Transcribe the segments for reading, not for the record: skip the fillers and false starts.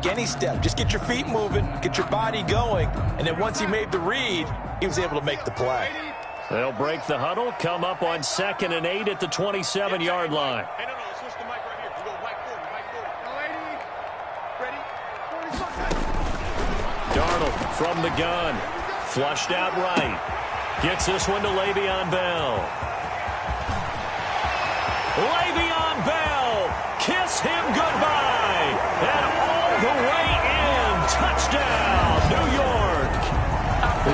take any step. Just get your feet moving, get your body going, and then once he made the read, he was able to make the play. They'll break the huddle, come up on 2nd and 8 at the 27-yard line. Darnold from the gun. Flushed out right. Gets this one to Le'Veon Bell. Le'Veon Bell. Kiss him goodbye. And all the way in. Touchdown, New York.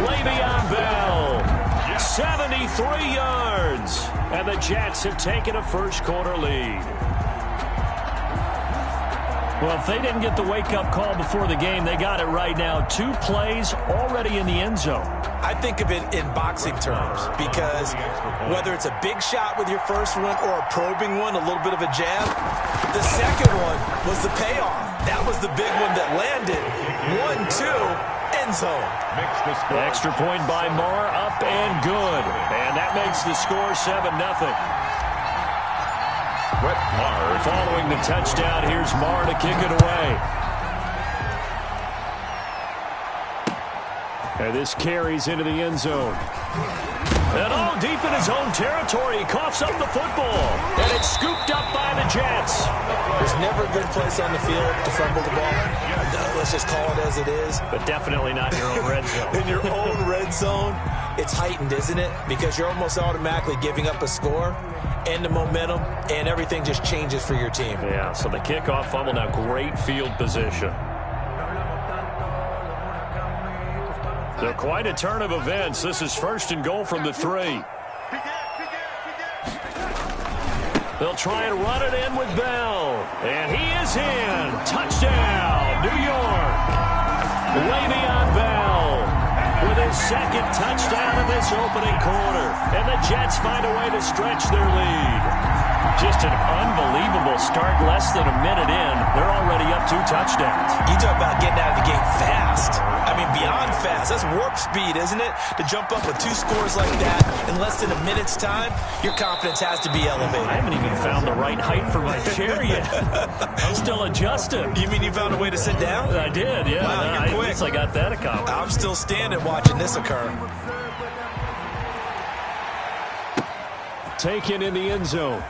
Le'Veon Bell. 73 yards. And the Jets have taken a first-quarter lead. Well, if they didn't get the wake-up call before the game, they got it right now. 2 plays already in the end zone. I think of it in boxing terms because whether it's a big shot with your first one or a probing one, a little bit of a jab, the second one was the payoff. That was the big one that landed. 1-2, end zone. Extra point by Marr, up and good. And that makes the score 7-0. Brett Maher. Following the touchdown, here's Marr to kick it away. And this carries into the end zone. And all deep in his own territory, he coughs up the football. And it's scooped up by the Jets. There's never a good place on the field to fumble the ball. Let's just call it as it is. But definitely not your own red zone. In your own red zone, it's heightened, isn't it? Because you're almost automatically giving up a score and the momentum, and everything just changes for your team. Yeah, so the kickoff fumble, now great field position. So quite a turn of events. This is 1st and goal from the 3. They'll try and run it in with Bell. And he is in. Touchdown, New York. Le'Veon Bell with his 2nd touchdown of this opening quarter. And the Jets find a way to stretch their lead. Just an unbelievable start. Less than a minute in, they're already up 2 touchdowns. You talk about getting out of the game fast. I mean, beyond fast. That's warp speed, isn't it? To jump up with 2 scores like that in less than a minute's time, your confidence has to be elevated. I haven't even found the right height for my chair yet. I'm still adjusting. You mean you found a way to sit down? I did, yeah. Wow, you're quick. I got that accomplished. I'm still standing watching this occur. Taken in the end zone.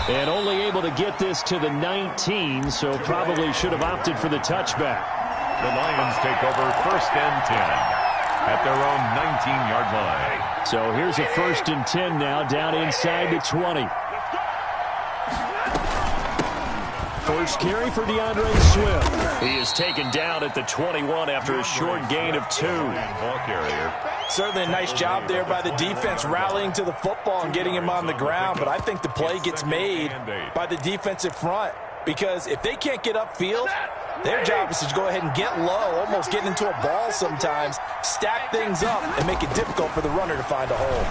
And only able to get this to the 19, so probably should have opted for the touchback. The Lions take over 1st and 10 at their own 19-yard line. So here's a 1st and 10 now, down inside the 20. First carry for DeAndre Swift. He is taken down at the 21 after a short gain of 2. Ball carrier. Certainly a nice job there by the defense rallying to the football and getting him on the ground, but I think the play gets made by the defensive front because if they can't get upfield, their job is to go ahead and get low, almost get into a ball sometimes, stack things up, and make it difficult for the runner to find a hole.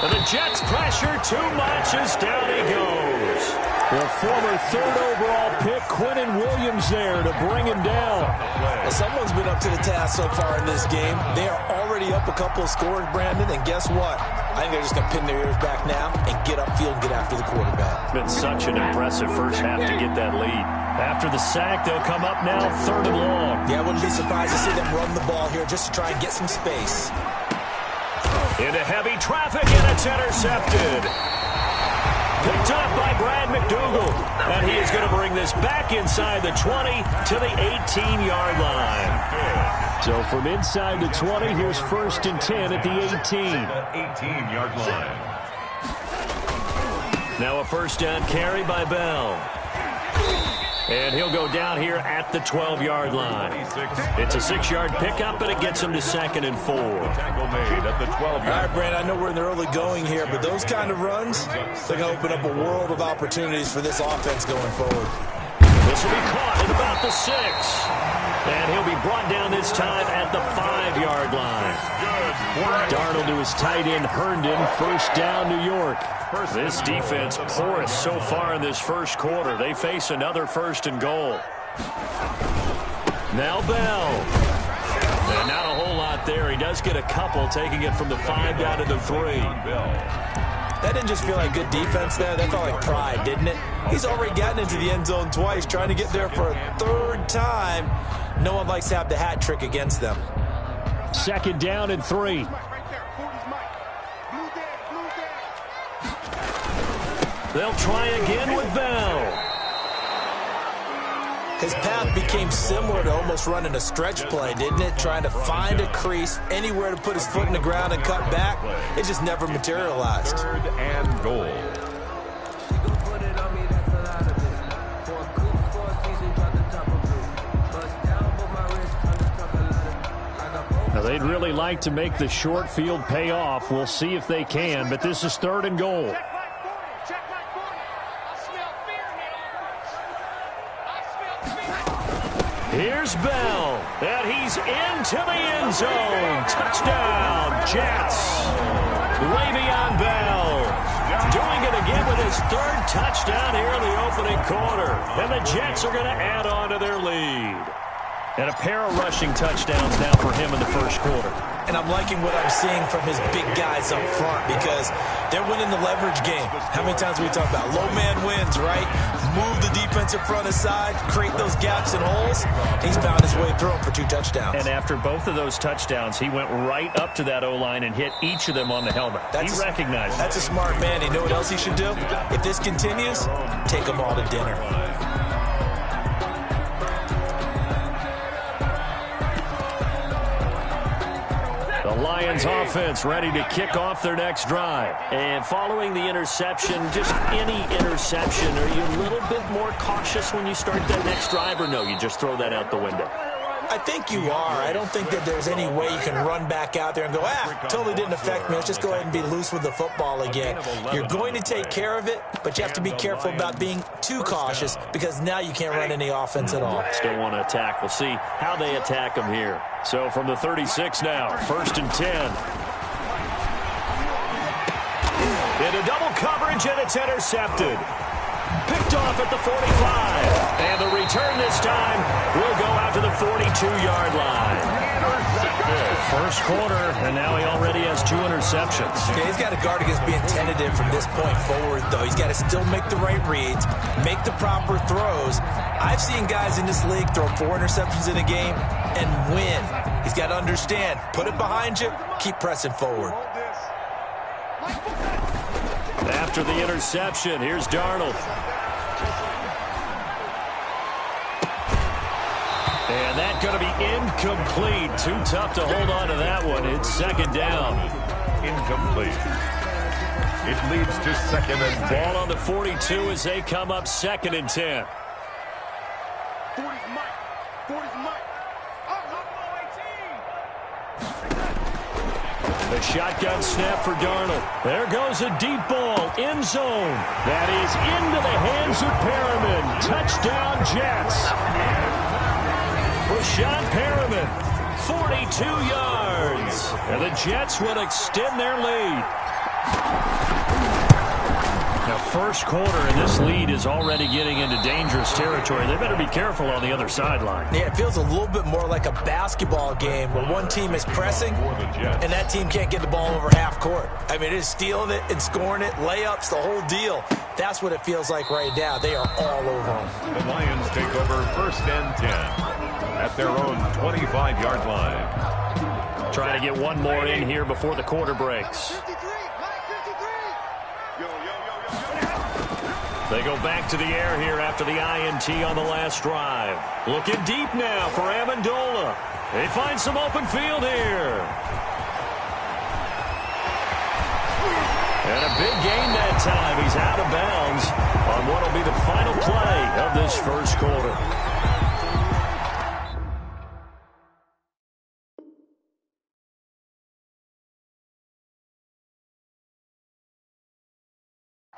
And the Jets pressure too much as down he goes. The former 3rd overall pick, Quinnen Williams, there to bring him down. Well, someone's been up to the task so far in this game. They are already up a couple of scores, Brandon, and guess what? I think they're just going to pin their ears back now and get upfield and get after the quarterback. Been such an impressive first half to get that lead. After the sack, they'll come up now 3rd and long. Yeah, I wouldn't be surprised to see them run the ball here just to try and get some space. Into heavy traffic, and it's intercepted. Picked up by Brad McDougal. And he is going to bring this back inside the 20 to the 18-yard line. So from inside the 20, here's 1st and 10 at the 18. 18-yard line. Now a 1st down carry by Bell. And he'll go down here at the 12-yard line. It's a 6-yard pickup, and it gets him to 2nd and 4. Tackle made at the 12-yard line. All right, Brandon, I know we're in the early going here, but those kind of runs, they're going to open up a world of opportunities for this offense going forward. This will be caught at about the 6. And he'll be brought down this time at the 5-yard line. Darnold to his tight end, Herndon. 1st down, New York. This defense porous so far in this first quarter. They face another 1st and goal. Now Bell. And not a whole lot there. He does get a couple, taking it from the 5 down to the 3. That didn't just feel like good defense there. That felt like pride, didn't it? He's already gotten into the end zone twice, trying to get there for a third time. No one likes to have the hat trick against them. 2nd down and 3. They'll try again with Bell. His path became similar to almost running a stretch play, didn't it? Trying to find a crease, anywhere to put his foot in the ground and cut back. It just never materialized. 3rd and goal. Now, they'd really like to make the short field pay off. We'll see if they can, but this is 3rd and goal. Here's Bell, and he's into the end zone. Touchdown, Jets. Le'Veon Bell doing it again with his 3rd touchdown here in the opening quarter. And the Jets are going to add on to their lead. And a pair of rushing touchdowns now for him in the 1st quarter. And I'm liking what I'm seeing from his big guys up front because they're winning the leverage game. How many times we talk about low man wins, right? Move the defensive front aside, create those gaps and holes. He's found his way through them for 2 touchdowns. And after both of those touchdowns, he went right up to that O-line and hit each of them on the helmet. He recognized it. That's a smart man. You know what else he should do? If this continues, take them all to dinner. The Lions offense ready to kick off their next drive. And following the interception, just any interception, are you a little bit more cautious when you start that next drive, or no, you just throw that out the window? I think you are. I don't think that there's any way you can run back out there and go, totally didn't affect me. Let's just go ahead and be loose with the football again. You're going to take care of it, but you have to be careful about being too cautious because now you can't run any offense at all. Still want to attack. We'll see how they attack them here. So from the 36 now, 1st and 10. Into double coverage, and it's intercepted. Picked off at the 45. And the return this time will go out to the 42-yard line. 1st quarter, and now he already has 2 interceptions. Yeah, he's got to guard against being tentative from this point forward, though. He's got to still make the right reads, make the proper throws. I've seen guys in this league throw 4 interceptions in a game and win. He's got to understand, put it behind you, keep pressing forward. After the interception, here's Darnold. And that's going to be incomplete. Too tough to hold on to that one. It's 2nd down. Incomplete. It leads to 2nd and 10. Ball on the 42 as they come up 2nd and 10. 40's Mike. 40's Mike. The shotgun snap for Darnold. There goes a deep ball, end zone. That is into the hands of Perriman. Touchdown, Jets. Breshad Perriman, 42 yards. And the Jets will extend their lead. Now, 1st quarter, and this lead is already getting into dangerous territory. They better be careful on the other sideline. Yeah, it feels a little bit more like a basketball game where one team is pressing and that team can't get the ball over half court. I mean, it is stealing it and scoring it, layups, the whole deal. That's what it feels like right now. They are all over them. The Lions take over 1st and 10 at their own 25-yard line. Trying to get one more in here before the quarter breaks. 53. Mike 53. They go back to the air here after the INT on the last drive. Looking deep now for Amendola. They find some open field here. And a big gain that time. He's out of bounds on what will be the final play of this 1st quarter.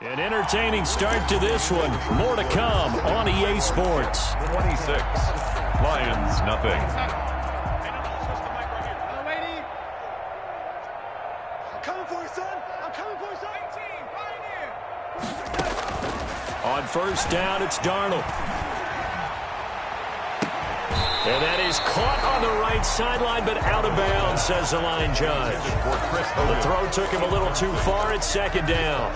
An entertaining start to this one. More to come on EA Sports. 26. Lions, nothing. I'm coming for you, son. I'm coming for you, son. On 1st down, it's Darnold. And that is caught on the right sideline, but out of bounds, says the line judge. The throw took him a little too far. It's second down.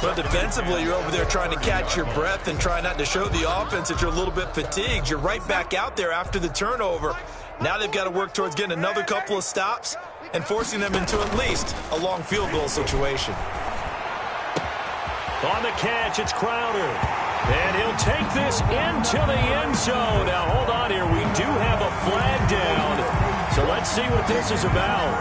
But defensively, you're over there trying to catch your breath and try not to show the offense that you're a little bit fatigued. You're right back out there after the turnover. Now they've got to work towards getting another couple of stops and forcing them into at least a long field goal situation. On the catch, it's Crowder. And he'll take this into the end zone. Now, hold on here. We do have a flag down. So let's see what this is about.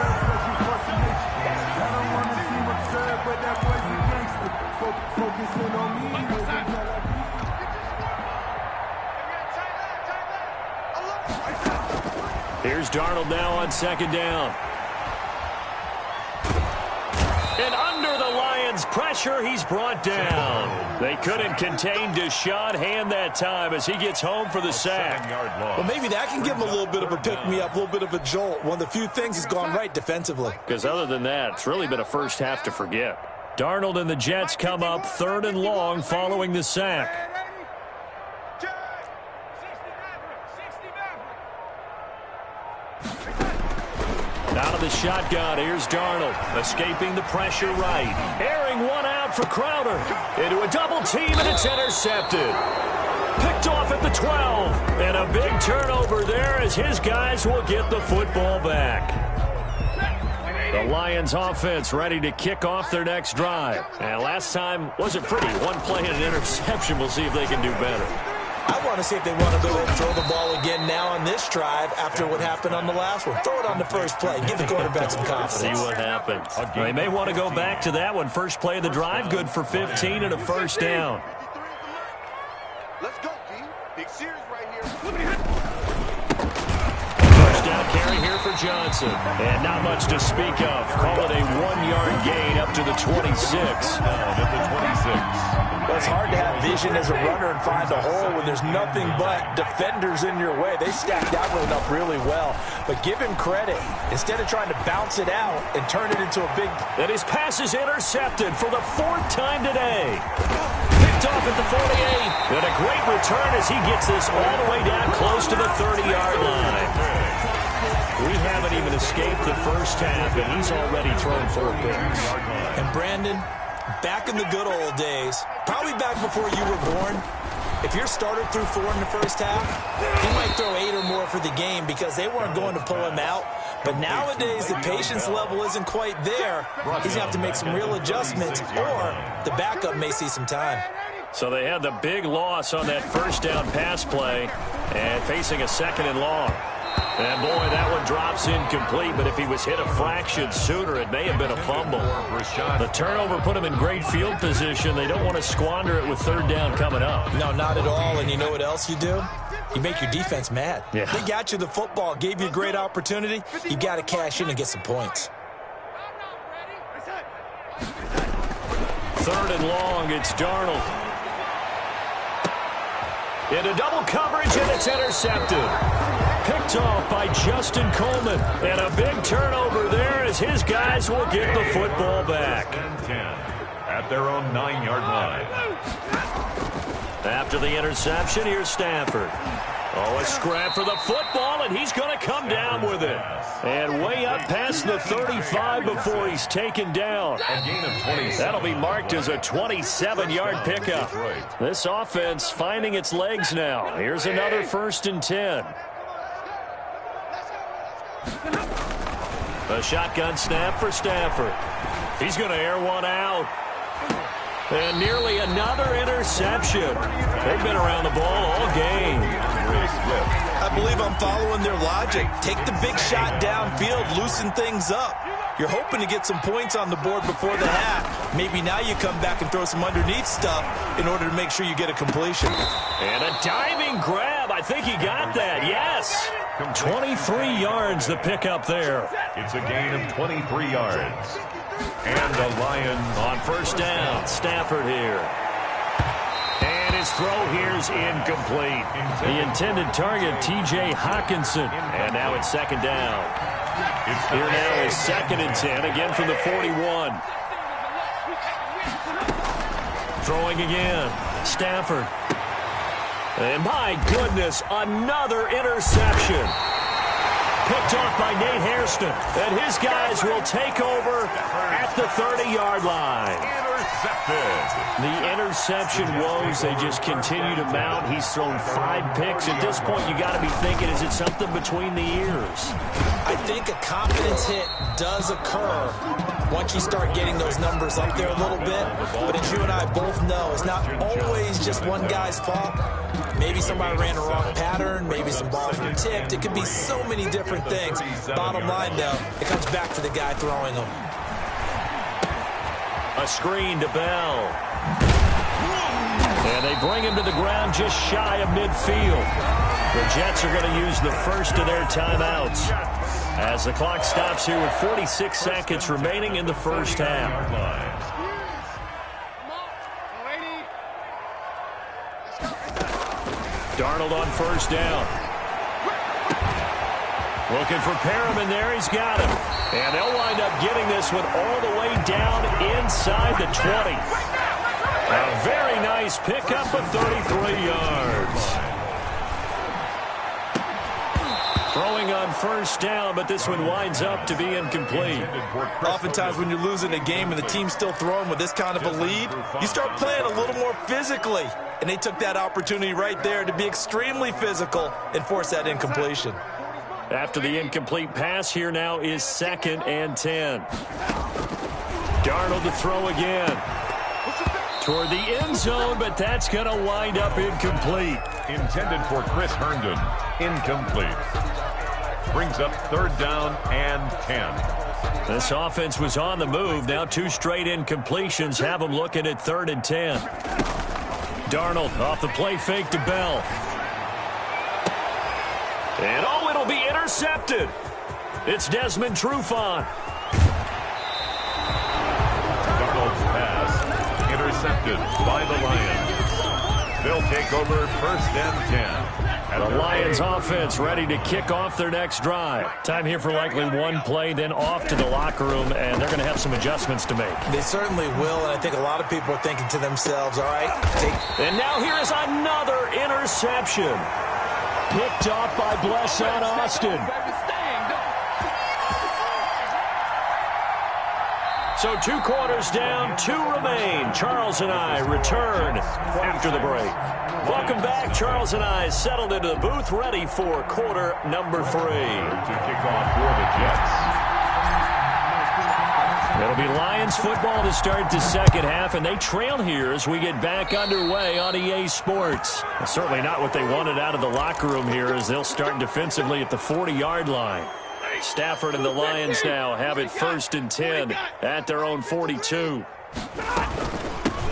Here's Darnold now on second down. And under the Lions' pressure, he's brought down. They couldn't contain Deshaun Hand that time as he gets home for the sack. Well, maybe that can give him a little bit of a pick-me-up, a little bit of a jolt. One of the few things has gone right defensively. Because other than that, it's really been a first half to forget. Darnold and the Jets come up 3rd and long following the sack. Out of the shotgun, here's Darnold, escaping the pressure right. Airing one out for Crowder. Into a double team, and it's intercepted. Picked off at the 12. And a big turnover there as his guys will get the football back. The Lions offense ready to kick off their next drive. And last time wasn't pretty. One play and an interception. We'll see if they can do better. I want to see if they want to go ahead and throw the ball again now on this drive after what happened on the last one. Throw it on the first play. Give the quarterback some confidence. See what happens. They may want to go back to that one. First play of the drive, good for 15 and a first down. Let's go, D. Big series right here. First down carry here for Johnson. And not much to speak of. Call it a 1-yard gain up to the 26. At the 26. Well, it's hard to have vision as a runner and find a hole when there's nothing but defenders in your way. They stacked that one up really well. But give him credit. Instead of trying to bounce it out and turn it into a big... And his pass is intercepted for the 4th time today. Picked off at the 48. And a great return as he gets this all the way down close to the 30-yard line. We haven't even escaped the first half, and he's already thrown 4 picks. And Brandon, back in the good old days, probably back before you were born, if your starter threw 4 in the first half, he might throw 8 or more for the game because they weren't going to pull him out. But nowadays, the patience level isn't quite there. He's going to have to make some real adjustments, or the backup may see some time. So they had the big loss on that first down pass play and facing a 2nd and long. And, boy, that one drops incomplete, but if he was hit a fraction sooner, it may have been a fumble. The turnover put him in great field position. They don't want to squander it with 3rd down coming up. No, not at all. And you know what else you do? You make your defense mad. Yeah. They got you the football, gave you a great opportunity. You got to cash in and get some points. 3rd and long, it's Darnold. Into double coverage, and it's intercepted. Picked off by Justin Coleman. And a big turnover there as his guys will get the football back. 10 at their own 9-yard line. After the interception, here's Stafford. Oh, a scrap for the football, and he's going to come down with it. And way up past the 35 before he's taken down. A gain of 27. That'll be marked as a 27-yard pickup. This offense finding its legs now. Here's another 1st and 10. A shotgun snap for Stafford. He's going to air one out. And nearly another interception. They've been around the ball all game. I believe I'm following their logic. Take the big shot downfield, loosen things up. You're hoping to get some points on the board before the half. Maybe now you come back and throw some underneath stuff in order to make sure you get a completion. And a diving grab. I think he got that. Yes. 23 yards the pickup there. It's a gain of 23 yards. And the Lions on 1st down. Stafford here. And his throw here's incomplete. The intended target, T.J. Hockenson. And now it's 2nd down. Here now is 2nd and 10, again from the 41. Throwing again. Stafford. And my goodness, another interception. Picked off by Nate Hairston. And his guys will take over at the 30-yard line. Intercepted. The interception woes, they just continue to mount. He's thrown 5 picks. At this point, you got to be thinking, is it something between the ears? I think a confidence hit does occur once you start getting those numbers up there a little bit. But as you and I both know, it's not always just one guy's fault. Maybe somebody ran a wrong pattern. Maybe some balls were tipped. It could be so many different things. Bottom line, though, it comes back to the guy throwing them. A screen to Bell. And they bring him to the ground just shy of midfield. The Jets are going to use the first of their timeouts as the clock stops here with 46 seconds remaining in the first half. Darnold on first down. Looking for Perriman there. He's got him. And they'll wind up getting this one all the way down inside the 20. A very nice pickup of 33 yards. Throwing on first down, but this one winds up to be incomplete. Oftentimes when you're losing a game and the team's still throwing with this kind of a lead, you start playing a little more physically. And they took that opportunity right there to be extremely physical and force that incompletion. After the incomplete pass, here now is 2nd and 10. Darnold to throw again. Toward the end zone, but that's going to wind up incomplete. Intended for Chris Herndon. Incomplete. Brings up 3rd down and 10. This offense was on the move. Now 2 straight incompletions have them looking at 3rd and 10. Darnold off the play fake to Bell. And oh, it'll be intercepted. It's Desmond Trufant. Darnold's pass intercepted by the Lions. They'll take over 1st and 10. The Lions offense ready to kick off their next drive. Time here for likely one play, then off to the locker room, and they're going to have some adjustments to make. They certainly will, and I think a lot of people are thinking to themselves, all right, And now here is another interception. Picked off by Blesson Austin. So 2 quarters down, 2 remain. Charles and I return after the break. Welcome back. Charles and I settled into the booth, ready for quarter number 3. To kick off for the Jets. It'll be Lions football to start the second half, and they trail here as we get back underway on EA Sports. Well, certainly not what they wanted out of the locker room here, as they'll start defensively at the 40-yard line. Stafford and the Lions now have it 1st and 10 at their own 42.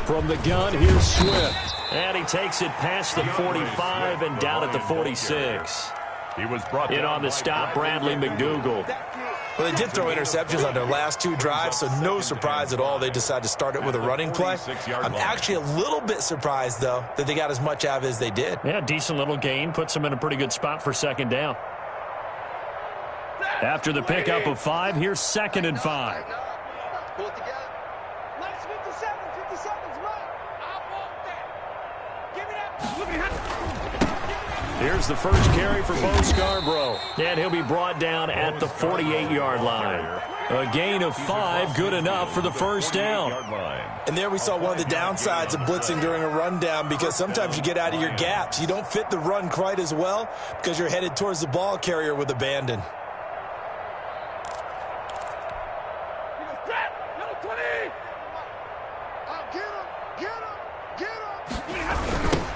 From the gun, here's Swift. And he takes it past the 45 and down at the 46. He was brought in on the stop, Bradley McDougald. Well, they did throw interceptions on their last 2 drives, so no surprise at all they decided to start it with a running play. I'm actually a little bit surprised, though, that they got as much out of it as they did. Yeah, decent little gain. Puts them in a pretty good spot for 2nd down. After the pickup of 5, here's 2nd and 5. Pull it together. Let's 57 seconds, right? I want that. Give me that. Here's the first carry for Bo Scarborough. And he'll be brought down at the 48-yard line. A gain of 5, good enough for the first down. And there we saw one of the downsides of blitzing during a rundown, because sometimes you get out of your gaps. You don't fit the run quite as well because you're headed towards the ball carrier with abandon.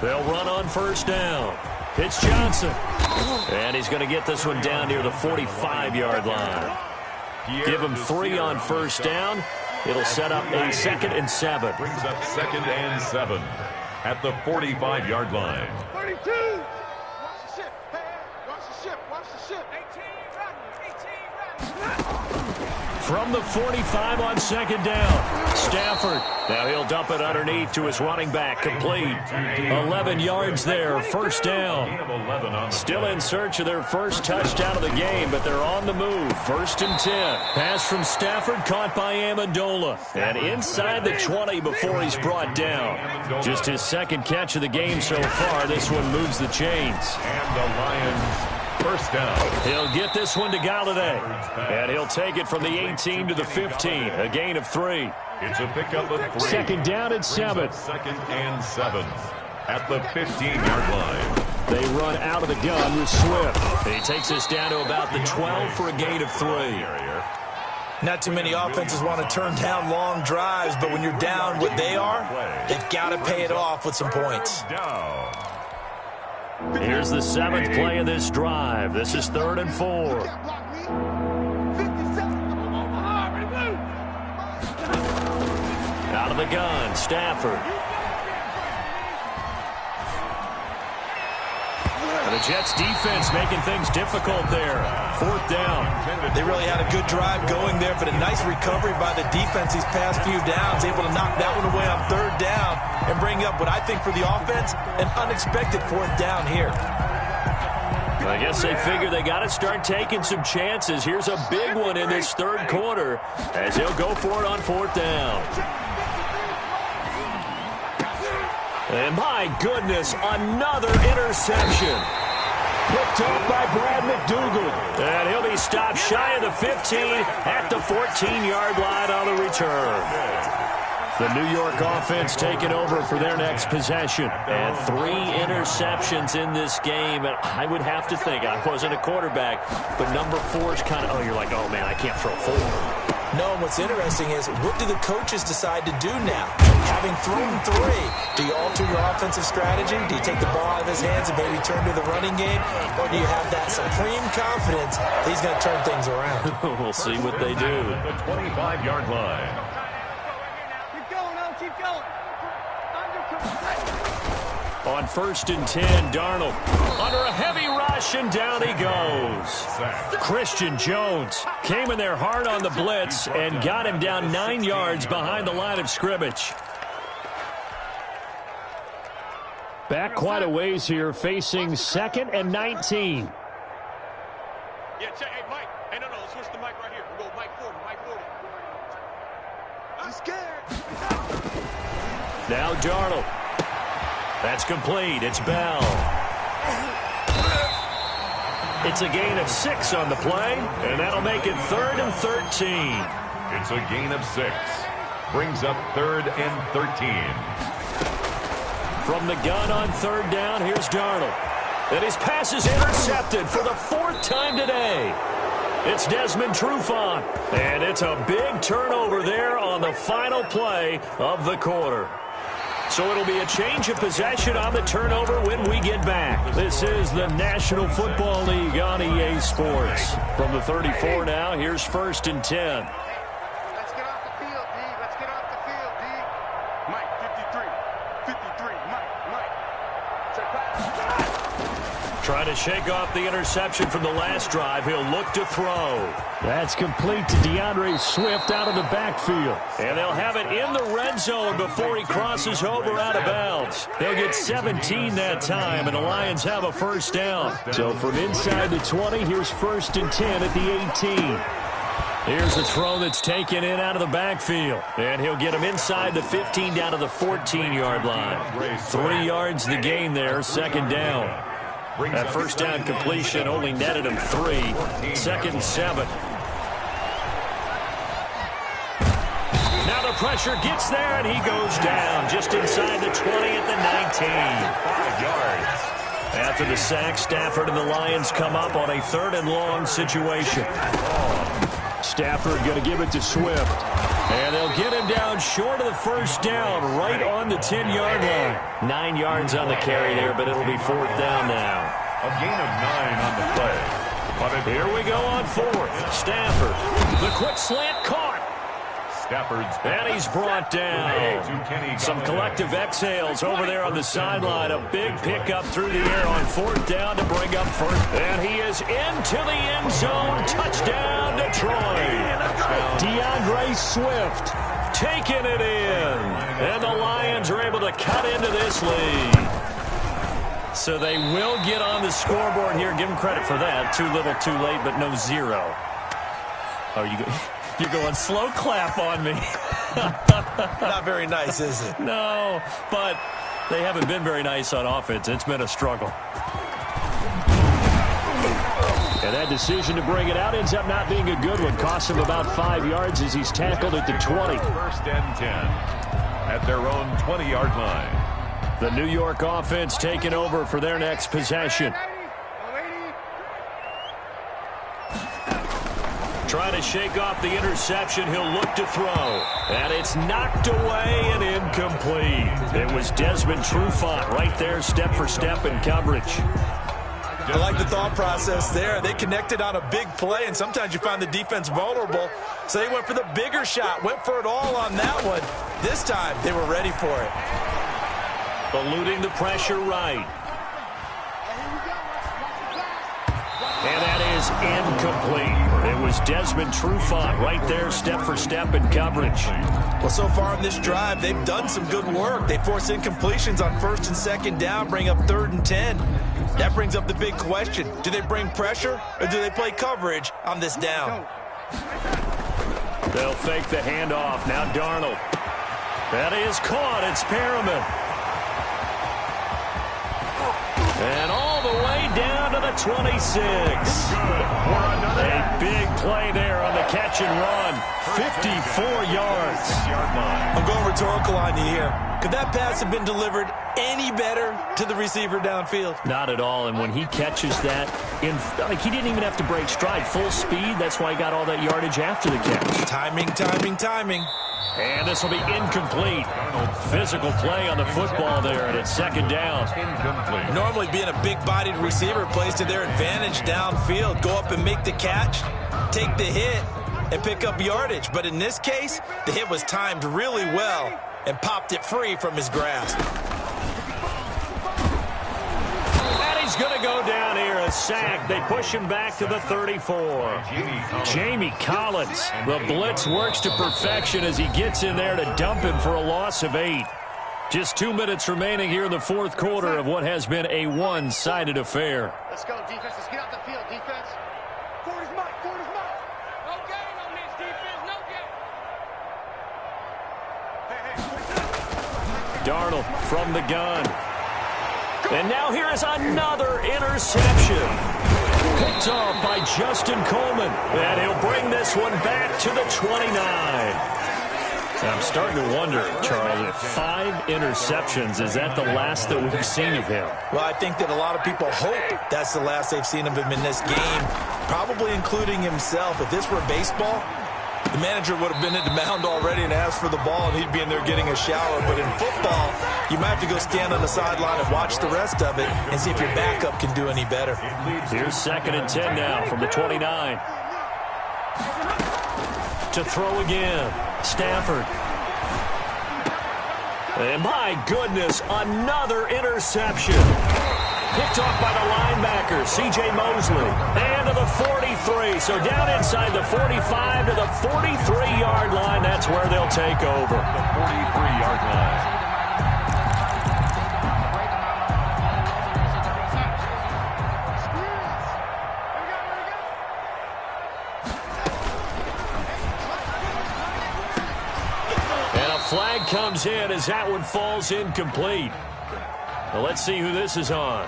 They'll run on first down. It's Johnson. And he's going to get this one down near the 45-yard line. Give him 3 on first down. It'll set up a 2nd and 7. Brings up 2nd and 7 at the 45-yard line. 32. Watch the ship. Watch the ship. Watch the ship. 18 right. from the 45 on second down. Stafford. Now he'll dump it underneath to his running back. Complete. 11 yards there. First down. Still in search of their first touchdown of the game, but they're on the move. First and 10. Pass from Stafford caught by Amendola. And inside the 20 before he's brought down. Just his second catch of the game so far. This one moves the chains. And the Lions first down. He'll get this one to Galladay. And he'll take it from the 18 to the 15. A gain of 3. It's a pickup of 3. Second down and 7. Second and 7 at the 15-yard line. They run out of the gun with Swift. He takes us down to about the 12 for a gain of 3. Not too many offenses want to turn down long drives, but when you're down what they are, they've got to pay it off with some points. Here's the 7th play of this drive. This is 3rd and 4. Out of the gun, Stafford. And the Jets defense making things difficult there. 4th down. They really had a good drive going there, but a nice recovery by the defense these past few downs. Able to knock that one away on 3rd down and bring up what I think for the offense, an unexpected 4th down here. I guess they figure they got to start taking some chances. Here's a big one in this 3rd quarter as he'll go for it on 4th down. And my goodness, another interception. Picked up by Brad McDougal. And he'll be stopped shy of the 15 at the 14-yard line on the return. The New York offense taking over for their next possession. And 3 interceptions in this game. And I would have to think, I wasn't a quarterback, but number 4 is kind of, oh, you're like, oh, man, I can't throw 4. No, and what's interesting is, what do the coaches decide to do now? Having thrown 3, do you alter your offensive strategy? Do you take the ball out of his hands and maybe turn to the running game? Or do you have that supreme confidence that he's going to turn things around? We'll see what they do. The 25-yard line. Keep going, Al, keep going. On 1st and 10, Darnold under a heavy rush, and down he goes. Christian Jones came in there hard on the blitz and got him down 9 yards behind the line of scrimmage. Back quite a ways here, facing 2nd and 19. Yeah, check. Hey, Mike. Hey, no, switch the mic right here. We'll go Mike 40, Mike 40. I'm scared. Now Darnold. That's complete. It's Bell. It's a gain of 6 on the play, and that'll make it 3rd and 13. It's a gain of 6. Brings up 3rd and 13. From the gun on 3rd down, here's Darnold. And his pass is intercepted for the 4th time today. It's Desmond Trufant. And it's a big turnover there on the final play of the quarter. So it'll be a change of possession on the turnover when we get back. This is the National Football League on EA Sports. From the 34 now, here's 1st and 10. Let's get off the field, D. Let's get off the field, D. Mike, 53. Mike. Check back. Trying to shake off the interception from the last drive. He'll look to throw. That's complete to DeAndre Swift out of the backfield. And they'll have it in the red zone before he crosses over out of bounds. They'll get 17 that time, and the Lions have a 1st down. So from inside the 20, here's 1st and 10 at the 18. Here's a throw that's taken in out of the backfield. And he'll get him inside the 15 down to the 14-yard line. 3 yards the gain there, 2nd down. That 1st down completion only netted him 3. 2nd and 7. Now the pressure gets there, and he goes down just inside the 20 at the 19. 5 yards. After the sack, Stafford and the Lions come up on a 3rd and long situation. Stafford going to give it to Swift. And they'll get him down short of the 1st down, right on the 10-yard line. 9 yards on the carry there, but it'll be 4th down now. A gain of 9 on the play. Here we go on 4th. Stafford. The quick slant caught. Stafford's And he's brought down. Some collective exhales over there on the sideline. A big pickup through the air on 4th down to bring up first. And he is into the end zone. Touchdown, Detroit. DeAndre Swift taking it in. And the Lions are able to cut into this lead. So they will get on the scoreboard here. Give them credit for that. Too little, too late, but no zero. Oh, you're going slow clap on me. Not very nice, is it? No, but they haven't been very nice on offense. It's been a struggle. And that decision to bring it out ends up not being a good one. Costs him about 5 yards as he's tackled at the 20. 1st and 10 at their own 20-yard line. The New York offense taking over for their next possession. Trying to shake off the interception. He'll look to throw. And it's knocked away and incomplete. It was Desmond Trufant right there, step for step in coverage. I like the thought process there. They connected on a big play, and sometimes you find the defense vulnerable. So they went for the bigger shot, went for it all on that one. This time, they were ready for it. Eluding the pressure right. And that is incomplete. It was Desmond Trufant right there, step for step in coverage. Well, so far on this drive, they've done some good work. They force incompletions on 1st and 2nd down, bring up 3rd and 10. That brings up the big question. Do they bring pressure or do they play coverage on this down? They'll fake the handoff. Now Darnold. That is caught. It's Perriman. And all the way down to the 26. A big play there on the catch and run. 54 yards. I'm going rhetorical on you here. Could that pass have been delivered any better to the receiver downfield? Not at all. And when he catches that, he didn't even have to break stride. Full speed. That's why he got all that yardage after the catch. Timing, timing, timing. And this will be incomplete. Physical play on the football there, and it's 2nd down. Incomplete. Normally being a big-bodied receiver plays to their advantage downfield. Go up and make the catch, take the hit, and pick up yardage. But in this case, the hit was timed really well and popped it free from his grasp. And he's going to go down here, a sack. They push him back to the 34. Jamie Collins. The blitz works to perfection as he gets in there to dump him for a loss of 8. Just 2 minutes remaining here in the 4th quarter of what has been a one-sided affair. Let's go, defense. Let's get out the field, defense. Forward is Mike. Forward is Mike. No gain on this defense. No gain. Darnold from the gun. And now here is another interception. Picked off by Justin Coleman. And he'll bring this one back to the 29. I'm starting to wonder, Charles, if 5 interceptions, is that the last that we've seen of him? Well, I think that a lot of people hope that's the last they've seen of him in this game, probably including himself. If this were baseball, the manager would have been at the mound already and asked for the ball, and he'd be in there getting a shower. But in football, you might have to go stand on the sideline and watch the rest of it and see if your backup can do any better. Here's 2nd and 10 now from the 29. To throw again. Stafford. And my goodness, another interception. Picked off by the linebacker, C.J. Mosley. And to the 43. So down inside the 45 to the 43-yard line. That's where they'll take over. The 43-yard line. Flag comes in as that one falls incomplete. Well, let's see who this is on.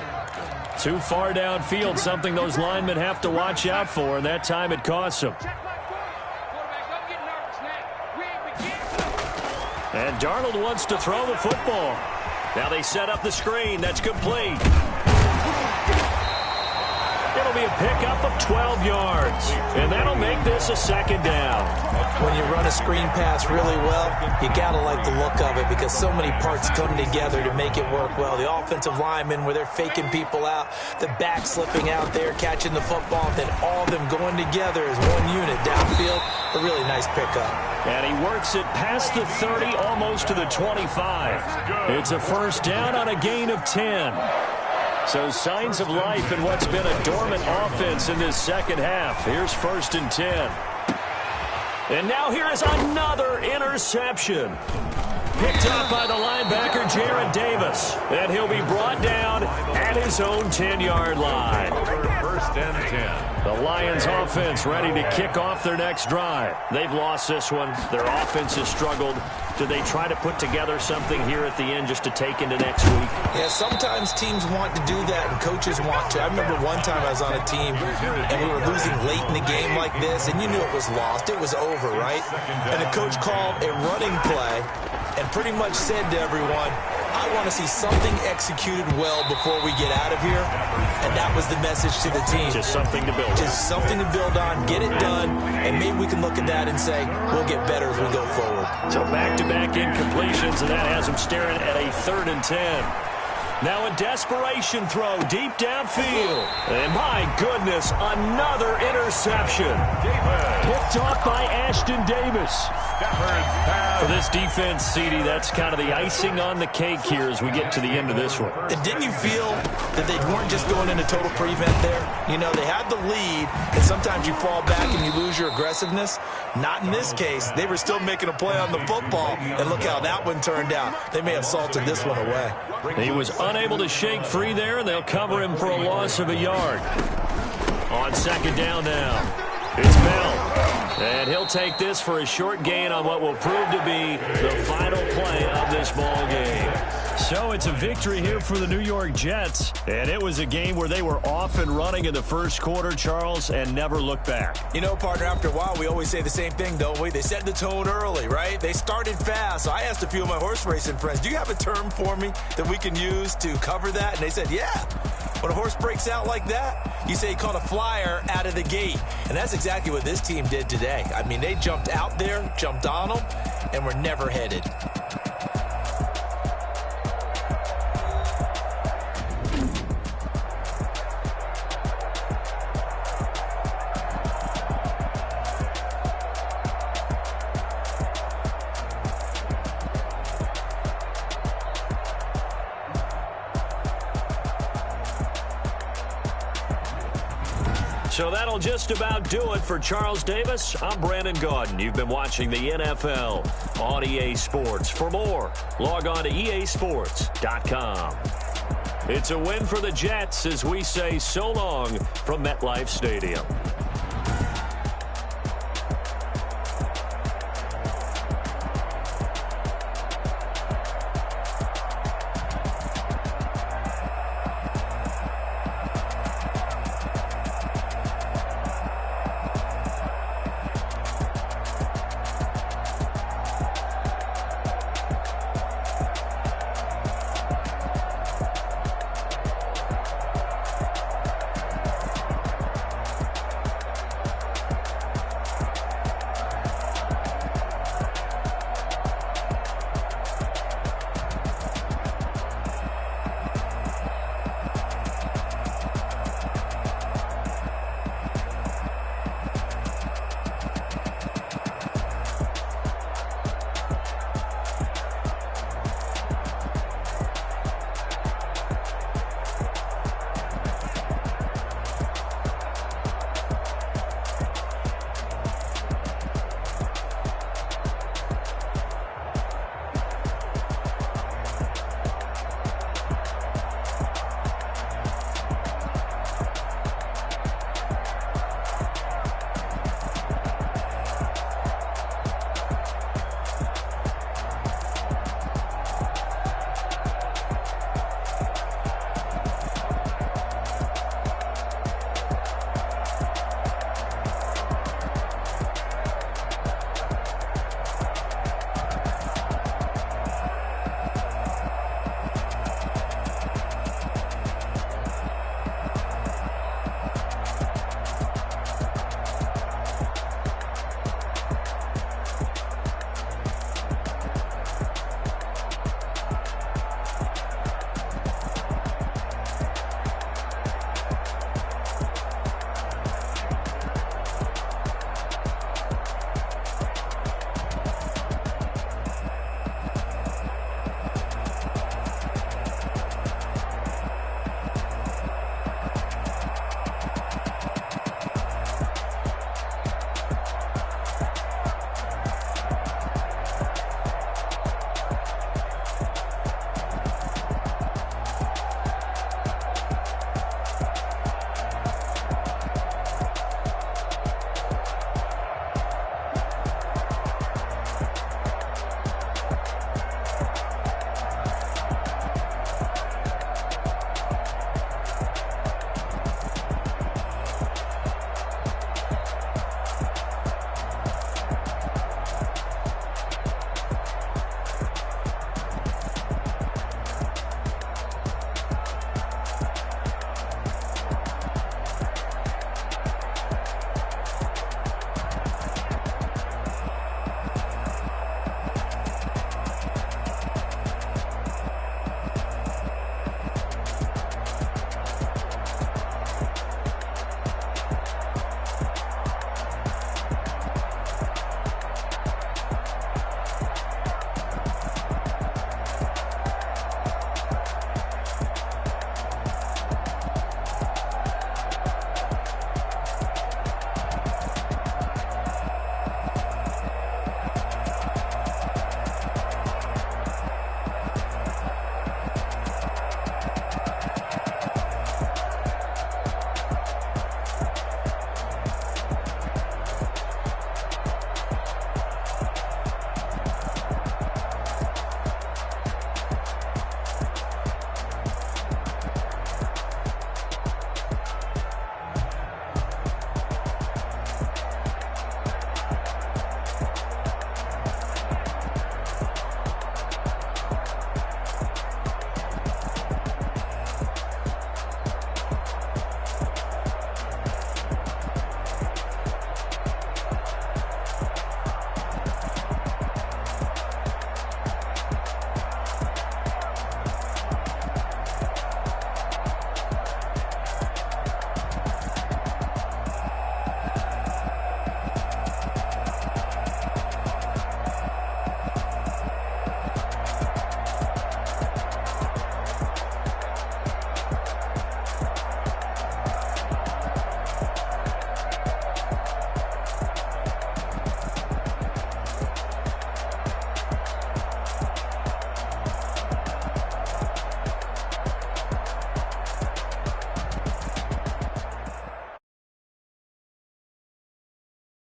Too far downfield, something those linemen have to watch out for, and that time it costs them. And Darnold wants to throw the football. Now they set up the screen. That's complete. It'll be a pickup of 12 yards. And that'll make this a second down. When you run a screen pass really well, you got to like the look of it because so many parts come together to make it work well. The offensive linemen where they're faking people out, the back slipping out there, catching the football, then all of them going together as one unit downfield. A really nice pickup. And he works it past the 30, almost to the 25. It's a first down on a gain of 10. So signs of life in what's been a dormant offense in this second half. Here's 1st and 10. And now here is another interception. Picked up by the linebacker, Jarrad Davis. And he'll be brought down at his own 10-yard line. 1st and 10. The Lions offense ready to kick off their next drive. They've lost this one. Their offense has struggled. Do they try to put together something here at the end just to take into next week? Yeah, sometimes teams want to do that and coaches want to. I remember one time I was on a team and we were losing late in the game like this, and you knew it was lost. It was over, right? And the coach called a running play and pretty much said to everyone, I want to see something executed well before we get out of here. And that was the message to the team. Just something to build on. Just something to build on, get it done, and maybe we can look at that and say, we'll get better as we go forward. So back-to-back incompletions, and that has him staring at a 3rd and 10. Now a desperation throw deep downfield. And my goodness, another interception. Picked off by Ashtyn Davis. For this defense, CD, that's kind of the icing on the cake here as we get to the end of this one. And didn't you feel that they weren't just going into total prevent there? You know, they had the lead, and sometimes you fall back and you lose your aggressiveness. Not in this case. They were still making a play on the football, and look how that one turned out. They may have salted this one away. He was unable to shake free there, and they'll cover him for a loss of a yard. On 2nd down now. It's Bell. And he'll take this for a short gain on what will prove to be the final play of this ball game. So it's a victory here for the New York Jets. And it was a game where they were off and running in the first quarter, Charles, and never looked back. You know, partner, after a while, we always say the same thing, don't we? They set the tone early, right? They started fast. So I asked a few of my horse racing friends, do you have a term for me that we can use to cover that? And they said, yeah. When a horse breaks out like that, you say he caught a flyer out of the gate. And that's exactly what this team did today. I mean, they jumped out there, jumped on them, and were never headed. So that'll just about do it for Charles Davis. I'm Brandon Gaudin. You've been watching the NFL on EA Sports. For more, log on to easports.com. It's a win for the Jets as we say so long from MetLife Stadium.